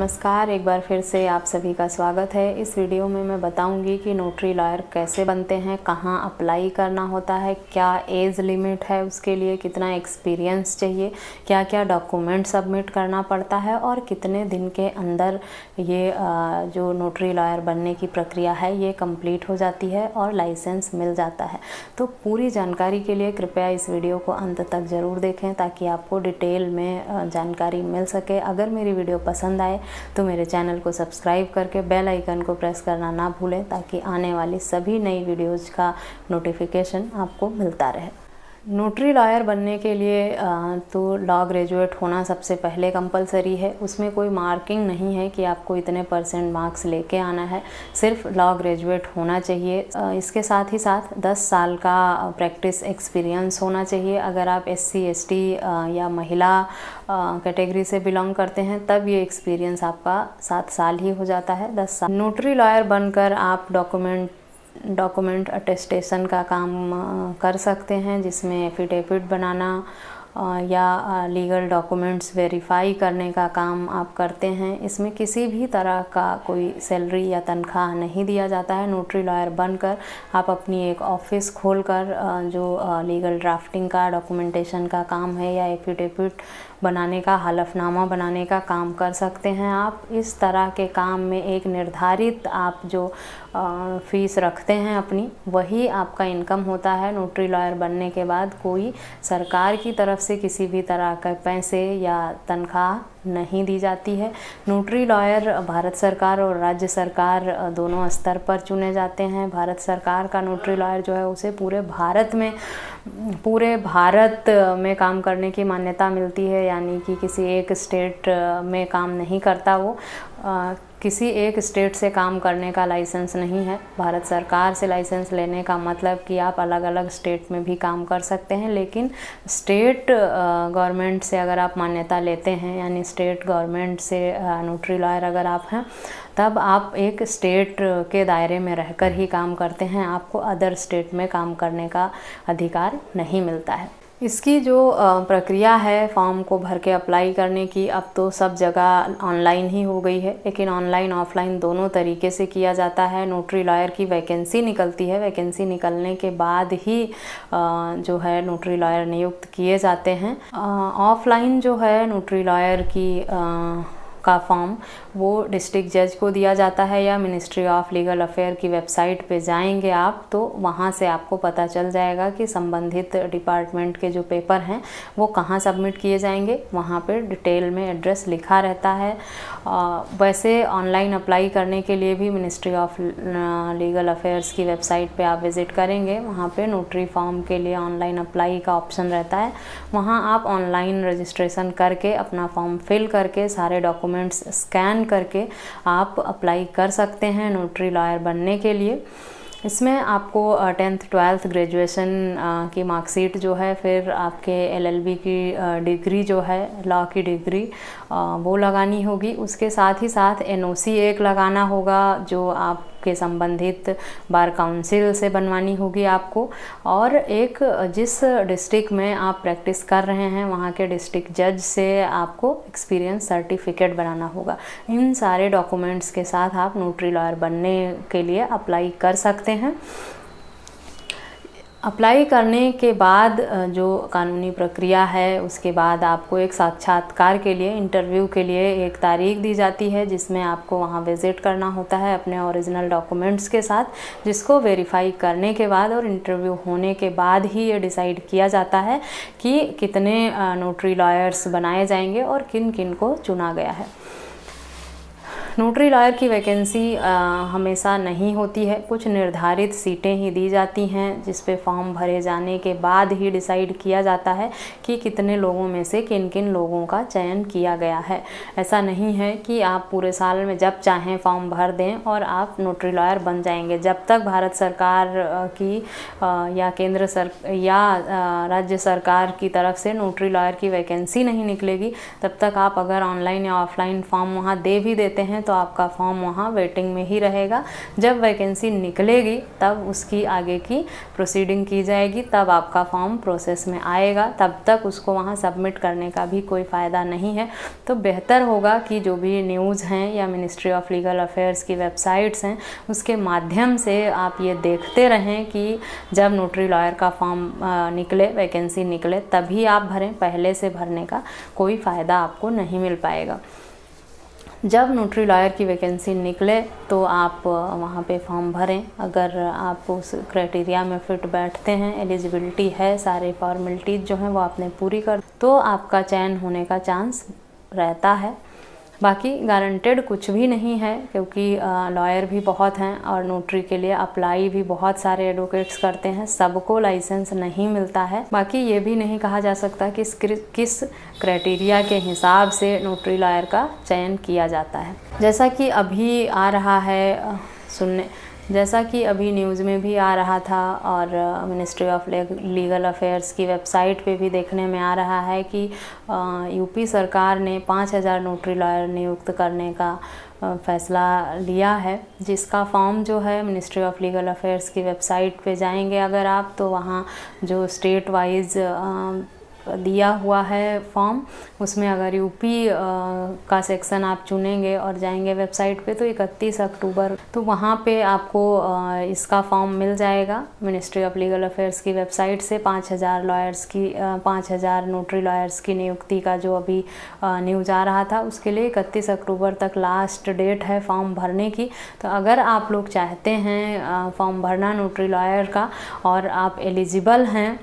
नमस्कार, एक बार फिर से आप सभी का स्वागत है। इस वीडियो में मैं बताऊंगी कि नोटरी लॉयर कैसे बनते हैं, कहां अप्लाई करना होता है, क्या एज लिमिट है उसके लिए, कितना एक्सपीरियंस चाहिए, क्या क्या डॉक्यूमेंट सबमिट करना पड़ता है और कितने दिन के अंदर ये जो नोटरी लॉयर बनने की प्रक्रिया है ये कंप्लीट हो जाती है और लाइसेंस मिल जाता है। तो पूरी जानकारी के लिए कृपया इस वीडियो को अंत तक ज़रूर देखें ताकि आपको डिटेल में जानकारी मिल सके। अगर मेरी वीडियो पसंद आए तो मेरे चैनल को सब्सक्राइब करके बेल आइकन को प्रेस करना ना भूलें ताकि आने वाली सभी नई वीडियोज़ का नोटिफिकेशन आपको मिलता रहे। नोटरी लॉयर बनने के लिए तो लॉ ग्रेजुएट होना सबसे पहले कंपलसरी है। उसमें कोई मार्किंग नहीं है कि आपको इतने परसेंट मार्क्स लेके आना है, सिर्फ लॉ ग्रेजुएट होना चाहिए। इसके साथ ही साथ 10 साल का प्रैक्टिस एक्सपीरियंस होना चाहिए। अगर आप SC ST या महिला कैटेगरी से बिलोंग करते हैं तब ये एक्सपीरियंस आपका 7 साल ही हो जाता है, 10 साल। नोटरी लॉयर बनकर आप डॉक्यूमेंट अटेस्टेशन का काम कर सकते हैं, जिसमें एफिडेविट बनाना या लीगल डॉक्यूमेंट्स वेरीफाई करने का काम आप करते हैं। इसमें किसी भी तरह का कोई सैलरी या तनख्वाह नहीं दिया जाता है। नोटरी लॉयर बनकर आप अपनी एक ऑफिस खोलकर जो लीगल ड्राफ्टिंग का, डॉक्यूमेंटेशन का काम है या एफिडेविट बनाने का, हलफनामा बनाने का काम कर सकते हैं। आप इस तरह के काम में एक निर्धारित आप जो फीस रखते हैं अपनी, वही आपका इनकम होता है। नोटरी लॉयर बनने के बाद कोई सरकार की तरफ से किसी भी तरह के पैसे या तनख्वाह नहीं दी जाती है। नोटरी लॉयर भारत सरकार और राज्य सरकार दोनों स्तर पर चुने जाते हैं। भारत सरकार का नोटरी लॉयर जो है उसे पूरे भारत में काम करने की मान्यता मिलती है, यानी कि किसी एक स्टेट में काम नहीं करता वो। किसी एक स्टेट से काम करने का लाइसेंस नहीं है। भारत सरकार से लाइसेंस लेने का मतलब कि आप अलग अलग स्टेट में भी काम कर सकते हैं, लेकिन स्टेट गवर्नमेंट से अगर आप मान्यता लेते हैं, यानी स्टेट गवर्नमेंट से नोटरी लॉयर अगर आप हैं, तब आप एक स्टेट के दायरे में रहकर ही काम करते हैं। आपको अदर स्टेट में काम करने का अधिकार नहीं मिलता है। इसकी जो प्रक्रिया है फॉर्म को भर के अप्लाई करने की, अब तो सब जगह ऑनलाइन ही हो गई है, लेकिन ऑनलाइन ऑफलाइन दोनों तरीके से किया जाता है। नोटरी लॉयर की वैकेंसी निकलती है, वैकेंसी निकलने के बाद ही जो है नोटरी लॉयर नियुक्त किए जाते हैं। ऑफलाइन जो है नोटरी लॉयर का फॉर्म वो डिस्ट्रिक्ट जज को दिया जाता है या मिनिस्ट्री ऑफ लीगल अफेयर की वेबसाइट पे जाएंगे आप तो वहाँ से आपको पता चल जाएगा कि संबंधित डिपार्टमेंट के जो पेपर हैं वो कहाँ सबमिट किए जाएंगे। वहाँ पे डिटेल में एड्रेस लिखा रहता है। वैसे ऑनलाइन अप्लाई करने के लिए भी मिनिस्ट्री ऑफ लीगल अफेयर्स की वेबसाइट पे आप विज़िट करेंगे, वहाँ पे नोटरी फॉर्म के लिए ऑनलाइन अप्लाई का ऑप्शन रहता है। वहाँ आप ऑनलाइन रजिस्ट्रेशन करके अपना फॉर्म फिल करके सारे डॉक्यूमेंट्स स्कैन करके आप अप्लाई कर सकते हैं नोटरी लॉयर बनने के लिए। इसमें आपको 10th 12th ग्रेजुएशन की मार्कशीट जो है, फिर आपके LLB की डिग्री जो है, लॉ की डिग्री वो लगानी होगी। उसके साथ ही साथ NOC एक लगाना होगा जो आपके संबंधित बार काउंसिल से बनवानी होगी आपको, और एक जिस डिस्ट्रिक्ट में आप प्रैक्टिस कर रहे हैं वहाँ के डिस्ट्रिक्ट जज से आपको एक्सपीरियंस सर्टिफिकेट बनाना होगा। इन सारे डॉक्यूमेंट्स के साथ आप नोटरी लॉयर बनने के लिए अप्लाई कर सकते हैं। अप्लाई करने के बाद जो कानूनी प्रक्रिया है, उसके बाद आपको एक साक्षात्कार के लिए, इंटरव्यू के लिए एक तारीख दी जाती है, जिसमें आपको वहाँ विज़िट करना होता है अपने ओरिजिनल डॉक्यूमेंट्स के साथ, जिसको वेरीफाई करने के बाद और इंटरव्यू होने के बाद ही ये डिसाइड किया जाता है कि कितने नोटरी लॉयर्स बनाए जाएंगे और किन किन को चुना गया है। नोटरी लॉयर की वैकेंसी हमेशा नहीं होती है, कुछ निर्धारित सीटें ही दी जाती हैं, जिस पे फॉर्म भरे जाने के बाद ही डिसाइड किया जाता है कि कितने लोगों में से किन किन लोगों का चयन किया गया है। ऐसा नहीं है कि आप पूरे साल में जब चाहें फॉर्म भर दें और आप नोटरी लॉयर बन जाएंगे। जब तक भारत सरकार की या राज्य सरकार की तरफ से नोटरी लॉयर की वैकेंसी नहीं निकलेगी, तब तक आप अगर ऑनलाइन या ऑफलाइन फॉर्म वहाँ दे भी देते हैं तो आपका फॉर्म वहाँ वेटिंग में ही रहेगा। जब वैकेंसी निकलेगी तब उसकी आगे की प्रोसीडिंग की जाएगी, तब आपका फॉर्म प्रोसेस में आएगा। तब तक उसको वहाँ सबमिट करने का भी कोई फ़ायदा नहीं है। तो बेहतर होगा कि जो भी न्यूज़ हैं या मिनिस्ट्री ऑफ लीगल अफेयर्स की वेबसाइट्स हैं उसके माध्यम से आप ये देखते रहें कि जब नोटरी लॉयर का फॉर्म निकले, वैकेंसी निकले, तभी आप भरें। पहले से भरने का कोई फ़ायदा आपको नहीं मिल पाएगा। जब नोटरी लॉयर की वैकेंसी निकले तो आप वहाँ पे फॉर्म भरें। अगर आप उस क्राइटेरिया में फ़िट बैठते हैं, एलिजिबिलिटी है, सारे फॉर्मेलिटीज़ जो हैं वो आपने पूरी कर, तो आपका चयन होने का चांस रहता है। बाकी गारंटेड कुछ भी नहीं है, क्योंकि लॉयर भी बहुत हैं और नोटरी के लिए अप्लाई भी बहुत सारे एडवोकेट्स करते हैं, सबको लाइसेंस नहीं मिलता है। बाकी ये भी नहीं कहा जा सकता कि किस क्राइटेरिया के हिसाब से नोटरी लॉयर का चयन किया जाता है। जैसा कि अभी आ रहा है जैसा कि अभी न्यूज़ में भी आ रहा था और मिनिस्ट्री ऑफ लीगल अफेयर्स की वेबसाइट पे भी देखने में आ रहा है कि यूपी सरकार ने 5000 नोटरी लॉयर नियुक्त करने का फ़ैसला लिया है, जिसका फॉर्म जो है मिनिस्ट्री ऑफ लीगल अफेयर्स की वेबसाइट पे जाएंगे अगर आप, तो वहाँ जो स्टेट वाइज दिया हुआ है फॉर्म, उसमें अगर यूपी का सेक्शन आप चुनेंगे और जाएंगे वेबसाइट पे तो 31 अक्टूबर तो वहाँ पे आपको इसका फॉर्म मिल जाएगा। मिनिस्ट्री ऑफ लीगल अफेयर्स की वेबसाइट से 5000 नोटरी लॉयर्स की नियुक्ति का जो अभी न्यूज़ आ रहा था, उसके लिए 31 अक्टूबर तक लास्ट डेट है फॉर्म भरने की। तो अगर आप लोग चाहते हैं फॉर्म भरना नोटरी लॉयर का और आप एलिजिबल हैं,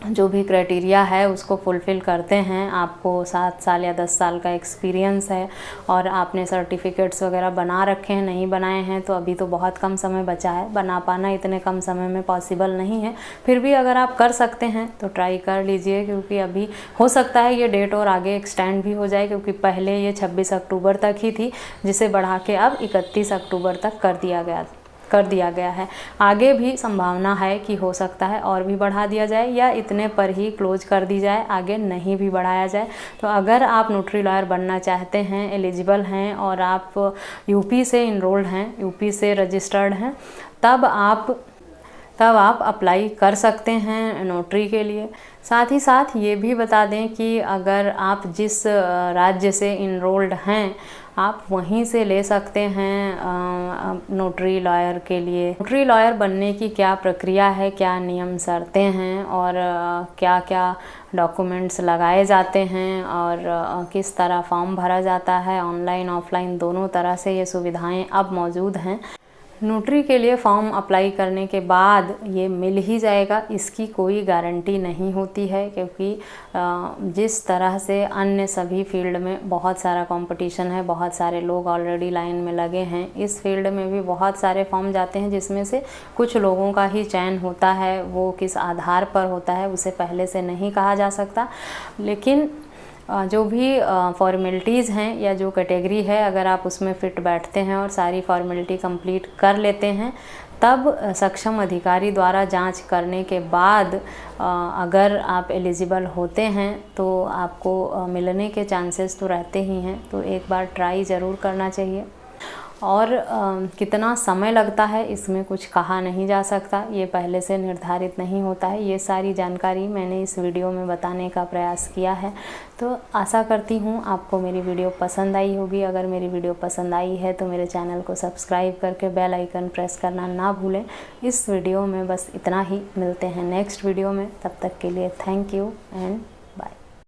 जो भी क्राइटेरिया है उसको फुलफ़िल करते हैं, आपको 7 साल या 10 साल का एक्सपीरियंस है और आपने सर्टिफिकेट्स वगैरह बना रखे हैं, नहीं बनाए हैं तो अभी तो बहुत कम समय बचा है, बना पाना इतने कम समय में पॉसिबल नहीं है। फिर भी अगर आप कर सकते हैं तो ट्राई कर लीजिए, क्योंकि अभी हो सकता है ये डेट और आगे एक्सटेंड भी हो जाए, क्योंकि पहले ये 26 अक्टूबर तक ही थी, जिसे बढ़ा के अब 31 अक्टूबर तक कर दिया गया है। आगे भी संभावना है कि हो सकता है और भी बढ़ा दिया जाए या इतने पर ही क्लोज कर दी जाए, आगे नहीं भी बढ़ाया जाए। तो अगर आप नोटरी लॉयर बनना चाहते हैं, एलिजिबल हैं और आप यूपी से इनरोल्ड हैं, यूपी से रजिस्टर्ड हैं, तब आप अप्लाई कर सकते हैं नोटरी के लिए। साथ ही साथ ये भी बता दें कि अगर आप जिस राज्य से इनरोल्ड हैं आप वहीं से ले सकते हैं नोटरी लॉयर के लिए। नोटरी लॉयर बनने की क्या प्रक्रिया है, क्या नियम शर्तें हैं और क्या क्या डॉक्यूमेंट्स लगाए जाते हैं और किस तरह फॉर्म भरा जाता है, ऑनलाइन ऑफलाइन दोनों तरह से ये सुविधाएं अब मौजूद हैं। नोटरी के लिए फ़ॉर्म अप्लाई करने के बाद ये मिल ही जाएगा, इसकी कोई गारंटी नहीं होती है, क्योंकि जिस तरह से अन्य सभी फील्ड में बहुत सारा कंपटीशन है, बहुत सारे लोग ऑलरेडी लाइन में लगे हैं, इस फील्ड में भी बहुत सारे फॉर्म जाते हैं, जिसमें से कुछ लोगों का ही चयन होता है। वो किस आधार पर होता है उसे पहले से नहीं कहा जा सकता, लेकिन जो भी फॉर्मेलिटीज़ हैं या जो कैटेगरी है, अगर आप उसमें फ़िट बैठते हैं और सारी फॉर्मेलिटी कंप्लीट कर लेते हैं, तब सक्षम अधिकारी द्वारा जांच करने के बाद अगर आप एलिजिबल होते हैं तो आपको मिलने के चांसेस तो रहते ही हैं। तो एक बार ट्राई ज़रूर करना चाहिए। और कितना समय लगता है इसमें कुछ कहा नहीं जा सकता, ये पहले से निर्धारित नहीं होता है। ये सारी जानकारी मैंने इस वीडियो में बताने का प्रयास किया है। तो आशा करती हूँ आपको मेरी वीडियो पसंद आई होगी। अगर मेरी वीडियो पसंद आई है तो मेरे चैनल को सब्सक्राइब करके बेल आइकन प्रेस करना ना भूलें। इस वीडियो में बस इतना ही, मिलते हैं नेक्स्ट वीडियो में, तब तक के लिए थैंक यू एंड